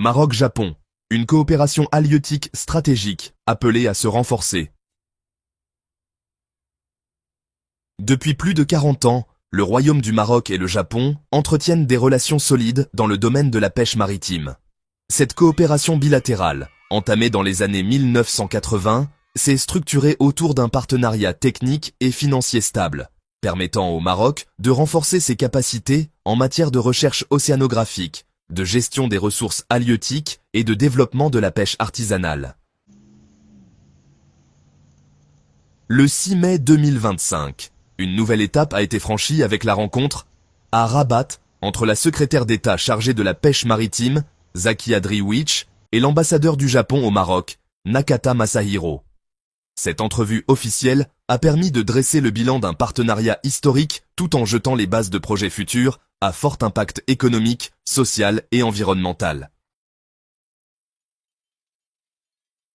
Maroc-Japon, une coopération halieutique stratégique appelée à se renforcer. Depuis plus de 40 ans, le Royaume du Maroc et le Japon entretiennent des relations solides dans le domaine de la pêche maritime. Cette coopération bilatérale, entamée dans les années 1980, s'est structurée autour d'un partenariat technique et financier stable, permettant au Maroc de renforcer ses capacités en matière de recherche océanographique, de gestion des ressources halieutiques et de développement de la pêche artisanale. Le 6 mai 2025, une nouvelle étape a été franchie avec la rencontre à Rabat entre la secrétaire d'État chargée de la pêche maritime, Zaki Adriouich, et l'ambassadeur du Japon au Maroc, Nakata Masahiro. Cette entrevue officielle a permis de dresser le bilan d'un partenariat historique tout en jetant les bases de projets futurs à fort impact économique, social et environnemental.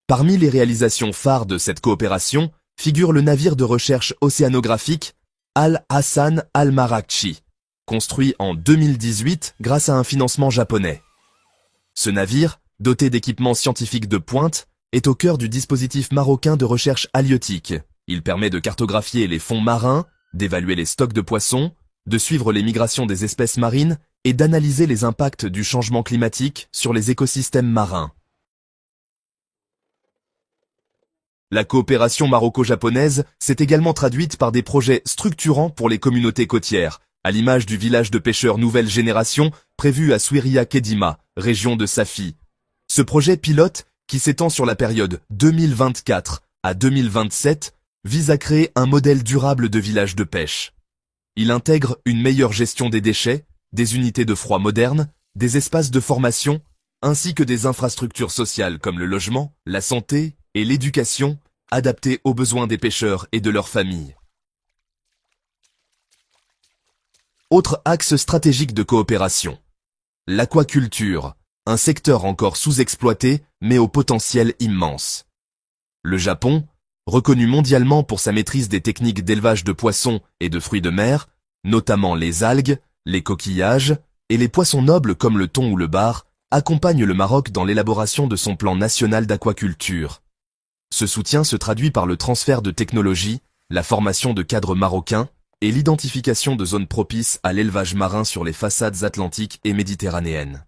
Parmi les réalisations phares de cette coopération figure le navire de recherche océanographique Al-Hassan Al-Marakchi, construit en 2018 grâce à un financement japonais. Ce navire, doté d'équipements scientifiques de pointe, est au cœur du dispositif marocain de recherche halieutique. Il permet de cartographier les fonds marins, d'évaluer les stocks de poissons, de suivre les migrations des espèces marines et d'analyser les impacts du changement climatique sur les écosystèmes marins. La coopération maroco-japonaise s'est également traduite par des projets structurants pour les communautés côtières, à l'image du village de pêcheurs nouvelle génération prévu à Souiria Kedima, région de Safi. Ce projet pilote, qui s'étend sur la période 2024 à 2027, vise à créer un modèle durable de village de pêche. Il intègre une meilleure gestion des déchets, des unités de froid modernes, des espaces de formation, ainsi que des infrastructures sociales comme le logement, la santé et l'éducation, adaptées aux besoins des pêcheurs et de leurs familles. Autre axe stratégique de coopération. L'aquaculture, un secteur encore sous-exploité mais au potentiel immense. Le Japon, reconnu mondialement pour sa maîtrise des techniques d'élevage de poissons et de fruits de mer, notamment les algues, les coquillages et les poissons nobles comme le thon ou le bar, accompagne le Maroc dans l'élaboration de son plan national d'aquaculture. Ce soutien se traduit par le transfert de technologies, la formation de cadres marocains et l'identification de zones propices à l'élevage marin sur les façades atlantiques et méditerranéennes.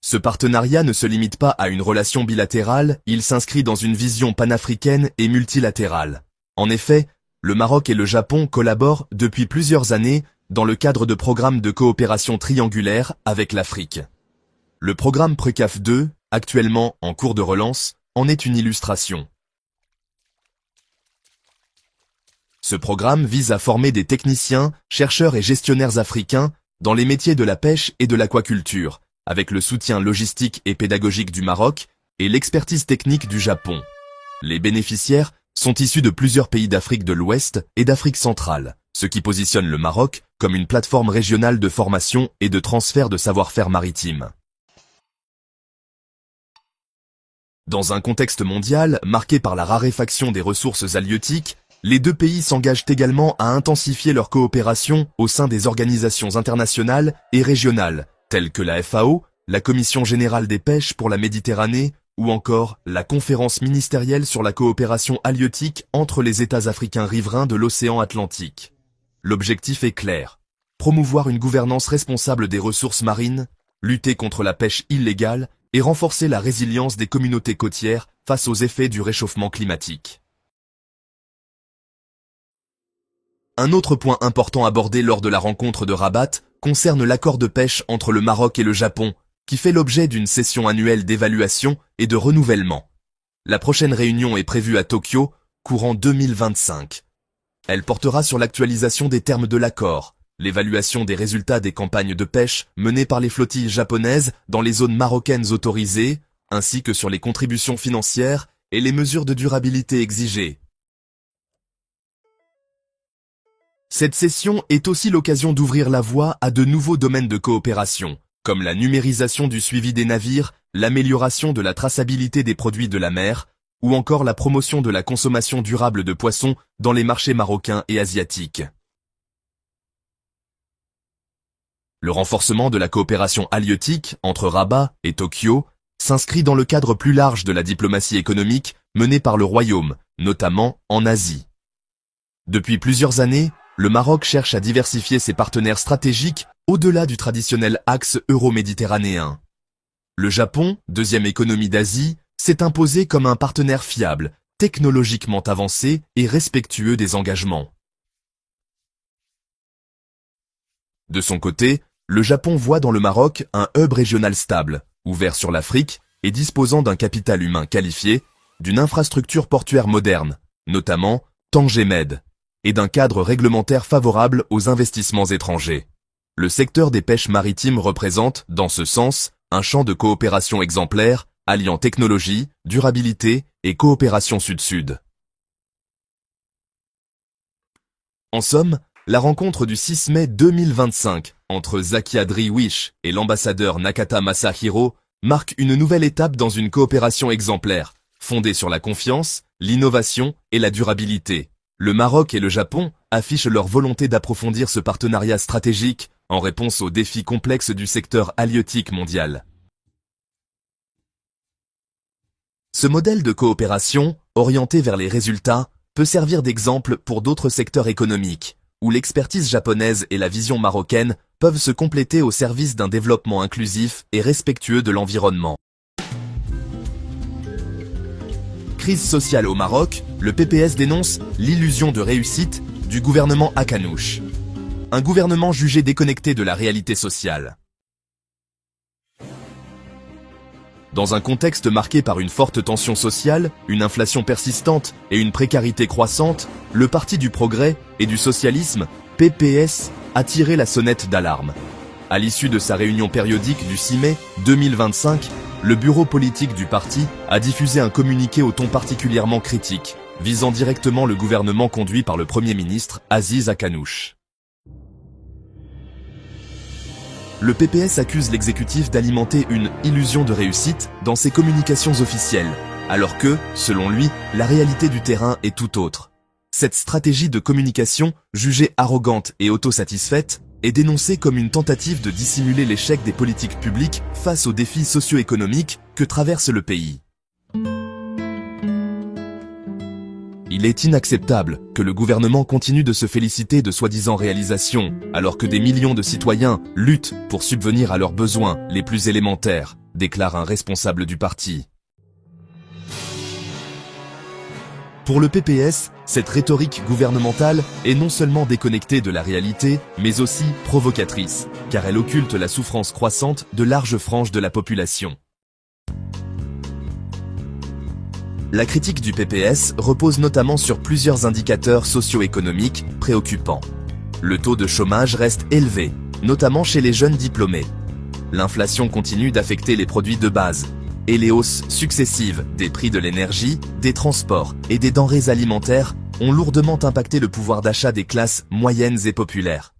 Ce partenariat ne se limite pas à une relation bilatérale, il s'inscrit dans une vision panafricaine et multilatérale. En effet, le Maroc et le Japon collaborent depuis plusieurs années dans le cadre de programmes de coopération triangulaire avec l'Afrique. Le programme PRECAF 2, actuellement en cours de relance, en est une illustration. Ce programme vise à former des techniciens, chercheurs et gestionnaires africains dans les métiers de la pêche et de l'aquaculture, avec le soutien logistique et pédagogique du Maroc et l'expertise technique du Japon. Les bénéficiaires sont issus de plusieurs pays d'Afrique de l'Ouest et d'Afrique centrale, ce qui positionne le Maroc comme une plateforme régionale de formation et de transfert de savoir-faire maritime. Dans un contexte mondial marqué par la raréfaction des ressources halieutiques, les deux pays s'engagent également à intensifier leur coopération au sein des organisations internationales et régionales, telles que la FAO, la Commission générale des pêches pour la Méditerranée, ou encore la conférence ministérielle sur la coopération halieutique entre les États africains riverains de l'océan Atlantique. L'objectif est clair: promouvoir une gouvernance responsable des ressources marines, lutter contre la pêche illégale et renforcer la résilience des communautés côtières face aux effets du réchauffement climatique. Un autre point important abordé lors de la rencontre de Rabat concerne l'accord de pêche entre le Maroc et le Japon, qui fait l'objet d'une session annuelle d'évaluation et de renouvellement. La prochaine réunion est prévue à Tokyo, courant 2025. Elle portera sur l'actualisation des termes de l'accord, l'évaluation des résultats des campagnes de pêche menées par les flottilles japonaises dans les zones marocaines autorisées, ainsi que sur les contributions financières et les mesures de durabilité exigées. Cette session est aussi l'occasion d'ouvrir la voie à de nouveaux domaines de coopération, comme la numérisation du suivi des navires, l'amélioration de la traçabilité des produits de la mer, ou encore la promotion de la consommation durable de poissons dans les marchés marocains et asiatiques. Le renforcement de la coopération halieutique entre Rabat et Tokyo s'inscrit dans le cadre plus large de la diplomatie économique menée par le Royaume, notamment en Asie. Depuis plusieurs années, le Maroc cherche à diversifier ses partenaires stratégiques au-delà du traditionnel axe euro-méditerranéen. Le Japon, deuxième économie d'Asie, s'est imposé comme un partenaire fiable, technologiquement avancé et respectueux des engagements. De son côté, le Japon voit dans le Maroc un hub régional stable, ouvert sur l'Afrique et disposant d'un capital humain qualifié, d'une infrastructure portuaire moderne, notamment Tanger Med, et d'un cadre réglementaire favorable aux investissements étrangers. Le secteur des pêches maritimes représente, dans ce sens, un champ de coopération exemplaire, alliant technologie, durabilité et coopération sud-sud. En somme, la rencontre du 6 mai 2025 entre Zakia Driwish et l'ambassadeur Nakata Masahiro marque une nouvelle étape dans une coopération exemplaire, fondée sur la confiance, l'innovation et la durabilité. Le Maroc et le Japon affichent leur volonté d'approfondir ce partenariat stratégique en réponse aux défis complexes du secteur halieutique mondial. Ce modèle de coopération, orienté vers les résultats, peut servir d'exemple pour d'autres secteurs économiques, où l'expertise japonaise et la vision marocaine peuvent se compléter au service d'un développement inclusif et respectueux de l'environnement. Crise sociale au Maroc, le PPS dénonce l'illusion de réussite du gouvernement Hakanouch. Un gouvernement jugé déconnecté de la réalité sociale. Dans un contexte marqué par une forte tension sociale, une inflation persistante et une précarité croissante, le Parti du Progrès et du Socialisme, PPS, a tiré la sonnette d'alarme. À l'issue de sa réunion périodique du 6 mai 2025, le bureau politique du parti a diffusé un communiqué au ton particulièrement critique, visant directement le gouvernement conduit par le Premier ministre Aziz Hakanouch. Le PPS accuse l'exécutif d'alimenter une illusion de réussite dans ses communications officielles, alors que, selon lui, la réalité du terrain est tout autre. Cette stratégie de communication, jugée arrogante et autosatisfaite, est dénoncée comme une tentative de dissimuler l'échec des politiques publiques face aux défis socio-économiques que traverse le pays. Il est inacceptable que le gouvernement continue de se féliciter de soi-disant réalisations, alors que des millions de citoyens luttent pour subvenir à leurs besoins les plus élémentaires, déclare un responsable du parti. Pour le PPS, cette rhétorique gouvernementale est non seulement déconnectée de la réalité, mais aussi provocatrice, car elle occulte la souffrance croissante de larges franges de la population. La critique du PPS repose notamment sur plusieurs indicateurs socio-économiques préoccupants. Le taux de chômage reste élevé, notamment chez les jeunes diplômés. L'inflation continue d'affecter les produits de base, et les hausses successives des prix de l'énergie, des transports et des denrées alimentaires ont lourdement impacté le pouvoir d'achat des classes moyennes et populaires.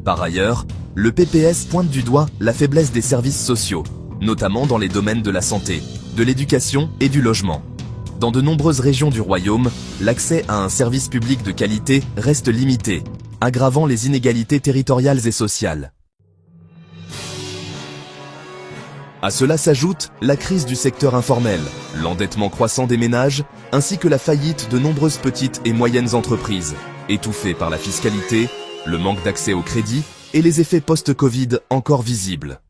Par ailleurs, le PPS pointe du doigt la faiblesse des services sociaux, notamment dans les domaines de la santé, de l'éducation et du logement. Dans de nombreuses régions du royaume, l'accès à un service public de qualité reste limité, aggravant les inégalités territoriales et sociales. À cela s'ajoute la crise du secteur informel, l'endettement croissant des ménages, ainsi que la faillite de nombreuses petites et moyennes entreprises, étouffées par la fiscalité, le manque d'accès au crédit et les effets post-Covid encore visibles.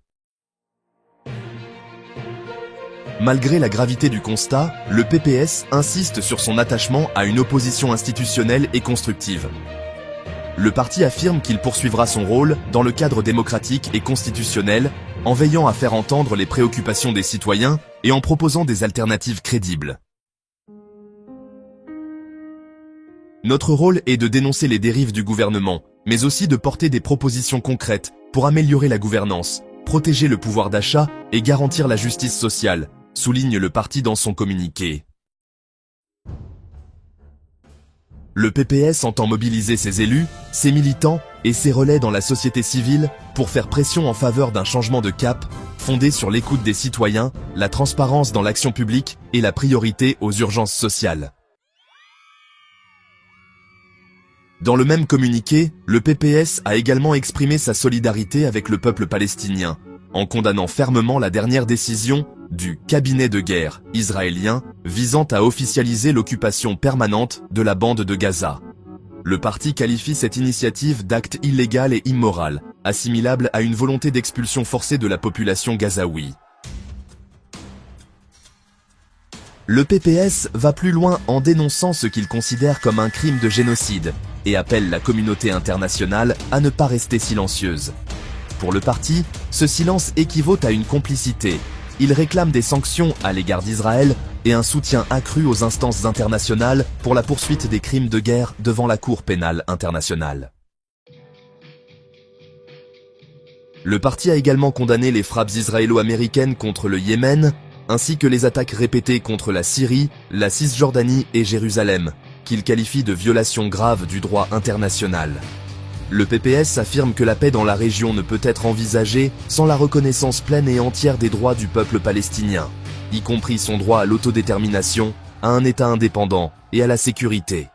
Malgré la gravité du constat, le PPS insiste sur son attachement à une opposition institutionnelle et constructive. Le parti affirme qu'il poursuivra son rôle dans le cadre démocratique et constitutionnel, en veillant à faire entendre les préoccupations des citoyens et en proposant des alternatives crédibles. Notre rôle est de dénoncer les dérives du gouvernement, mais aussi de porter des propositions concrètes pour améliorer la gouvernance, protéger le pouvoir d'achat et garantir la justice sociale, souligne le parti dans son communiqué. Le PPS entend mobiliser ses élus, ses militants et ses relais dans la société civile pour faire pression en faveur d'un changement de cap fondé sur l'écoute des citoyens, la transparence dans l'action publique et la priorité aux urgences sociales. Dans le même communiqué, le PPS a également exprimé sa solidarité avec le peuple palestinien, en condamnant fermement la dernière décision du cabinet de guerre israélien visant à officialiser l'occupation permanente de la bande de Gaza. Le parti qualifie cette initiative d'acte illégal et immoral, assimilable à une volonté d'expulsion forcée de la population gazaoui. Le PPS va plus loin en dénonçant ce qu'il considère comme un crime de génocide et appelle la communauté internationale à ne pas rester silencieuse. Pour le parti, ce silence équivaut à une complicité. Il réclame des sanctions à l'égard d'Israël et un soutien accru aux instances internationales pour la poursuite des crimes de guerre devant la Cour pénale internationale. Le parti a également condamné les frappes israélo-américaines contre le Yémen, ainsi que les attaques répétées contre la Syrie, la Cisjordanie et Jérusalem, qu'il qualifie de violations graves du droit international. Le PPS affirme que la paix dans la région ne peut être envisagée sans la reconnaissance pleine et entière des droits du peuple palestinien, y compris son droit à l'autodétermination, à un État indépendant et à la sécurité.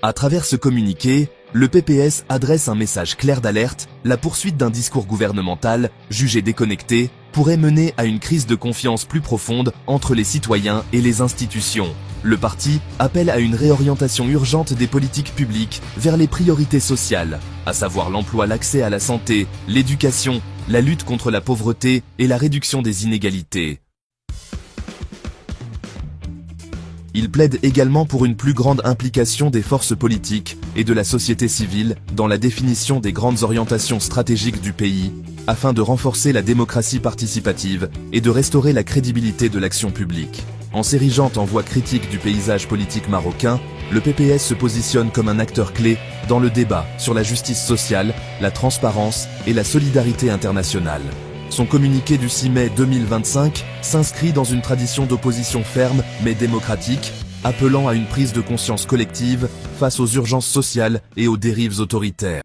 À travers ce communiqué, le PPS adresse un message clair d'alerte: la poursuite d'un discours gouvernemental, jugé déconnecté, pourrait mener à une crise de confiance plus profonde entre les citoyens et les institutions. Le parti appelle à une réorientation urgente des politiques publiques vers les priorités sociales, à savoir l'emploi, l'accès à la santé, l'éducation, la lutte contre la pauvreté et la réduction des inégalités. Il plaide également pour une plus grande implication des forces politiques et de la société civile dans la définition des grandes orientations stratégiques du pays, afin de renforcer la démocratie participative et de restaurer la crédibilité de l'action publique. En s'érigeant en voix critique du paysage politique marocain, le PPS se positionne comme un acteur clé dans le débat sur la justice sociale, la transparence et la solidarité internationale. Son communiqué du 6 mai 2025 s'inscrit dans une tradition d'opposition ferme mais démocratique, appelant à une prise de conscience collective face aux urgences sociales et aux dérives autoritaires.